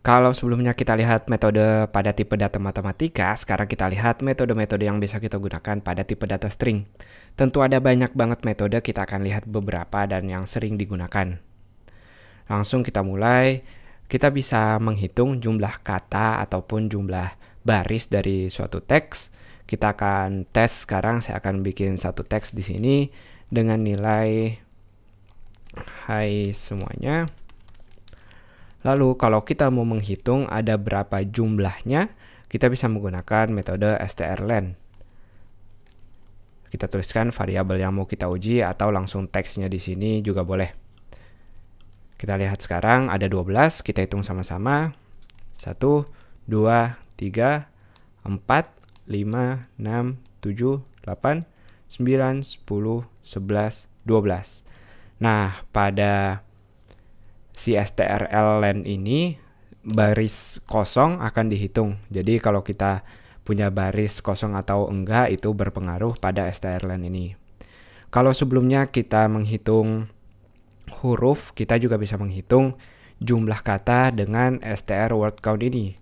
Kalau sebelumnya kita lihat metode pada tipe data matematika, sekarang kita lihat metode-metode yang bisa kita gunakan pada tipe data string. Tentu ada banyak banget metode, kita akan lihat beberapa dan yang sering digunakan. Langsung kita mulai, kita bisa menghitung jumlah kata ataupun jumlah baris dari suatu teks. Kita akan tes sekarang, saya akan bikin satu teks di sini dengan nilai hai semuanya. Lalu kalau kita mau menghitung ada berapa jumlahnya, kita bisa menggunakan metode strlen. Kita tuliskan variabel yang mau kita uji atau langsung teksnya di sini juga boleh. Kita lihat sekarang ada 12, kita hitung sama-sama. 1, 2, 3, 4, 5, 6, 7, 8, 9, 10, 11, 12. Nah, pada si strlen ini baris kosong akan dihitung. Jadi kalau kita punya baris kosong atau enggak itu berpengaruh pada strlen ini. Kalau sebelumnya kita menghitung huruf, kita juga bisa menghitung jumlah kata dengan str word count ini.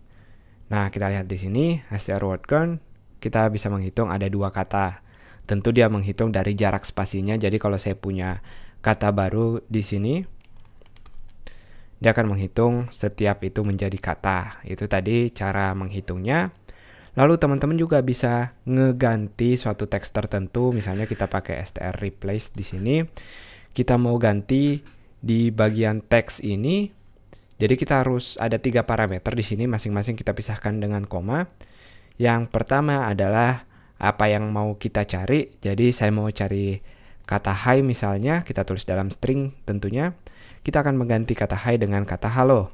Nah, kita lihat di sini str word count, kita bisa menghitung ada 2 kata. Tentu dia menghitung dari jarak spasinya. Jadi kalau saya punya kata baru di sini, dia akan menghitung setiap itu menjadi kata. Itu tadi cara menghitungnya. Lalu teman-teman juga bisa ngeganti suatu teks tertentu. Misalnya kita pakai str replace di sini. Kita mau ganti di bagian teks ini. Jadi kita harus ada 3 parameter di sini. Masing-masing kita pisahkan dengan koma. Yang pertama adalah apa yang mau kita cari. Jadi saya mau cari kata hi misalnya. Kita tulis dalam string tentunya. Kita akan mengganti kata hi dengan kata halo.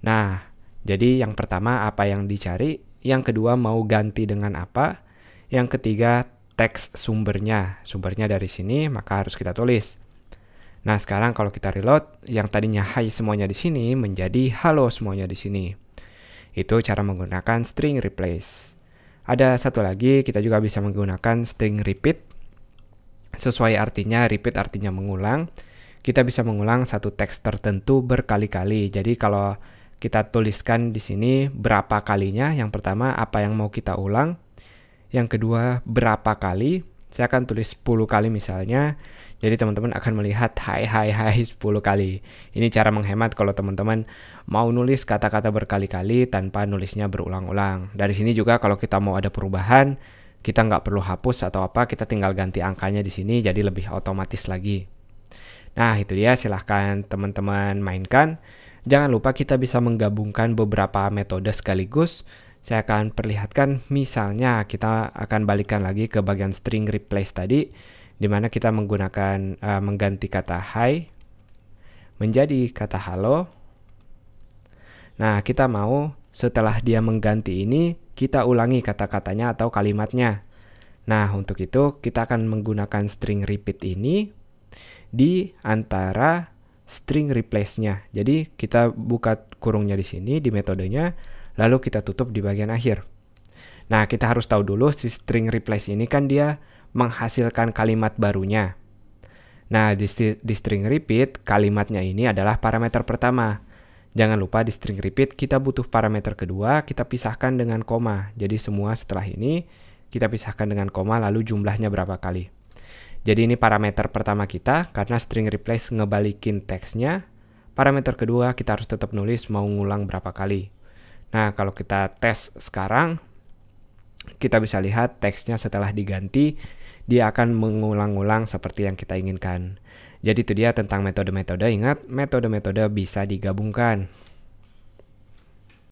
Nah, jadi yang pertama apa yang dicari, yang kedua mau ganti dengan apa, yang ketiga teks sumbernya. Sumbernya dari sini, maka harus kita tulis. Nah, sekarang kalau kita reload, yang tadinya hi semuanya di sini menjadi halo semuanya di sini. Itu cara menggunakan string replace. Ada satu lagi, kita juga bisa menggunakan string repeat. Sesuai artinya, repeat artinya mengulang. Kita bisa mengulang satu teks tertentu berkali-kali. Jadi kalau kita tuliskan di sini berapa kalinya, yang pertama apa yang mau kita ulang, yang kedua berapa kali, saya akan tulis 10 kali misalnya. Jadi teman-teman akan melihat hai 10 kali. Ini cara menghemat kalau teman-teman mau nulis kata-kata berkali-kali tanpa nulisnya berulang-ulang. Dari sini juga kalau kita mau ada perubahan, kita nggak perlu hapus atau apa, kita tinggal ganti angkanya di sini jadi lebih otomatis lagi. Nah, itu dia, silahkan teman-teman mainkan. Jangan lupa kita bisa menggabungkan beberapa metode sekaligus. Saya akan perlihatkan, misalnya kita akan balikkan lagi ke bagian string replace tadi, di mana kita menggunakan mengganti kata hi menjadi kata halo. Nah, kita mau setelah dia mengganti ini, kita ulangi kata-katanya atau kalimatnya. Nah, untuk itu kita akan menggunakan string repeat ini di antara string replace-nya. Jadi kita buka kurungnya di sini di metodenya, lalu kita tutup di bagian akhir. Nah, kita harus tahu dulu si string replace ini kan dia menghasilkan kalimat barunya. Nah, di string repeat kalimatnya ini adalah parameter pertama. Jangan lupa di string repeat kita butuh parameter kedua, kita pisahkan dengan koma. Jadi semua setelah ini kita pisahkan dengan koma, lalu jumlahnya berapa kali. Jadi ini parameter pertama kita, karena string replace ngebalikin teksnya. Parameter kedua kita harus tetap nulis mau ngulang berapa kali. Nah, kalau kita tes sekarang, kita bisa lihat teksnya setelah diganti, dia akan mengulang-ulang seperti yang kita inginkan. Jadi itu dia tentang metode-metode. Ingat, metode-metode bisa digabungkan.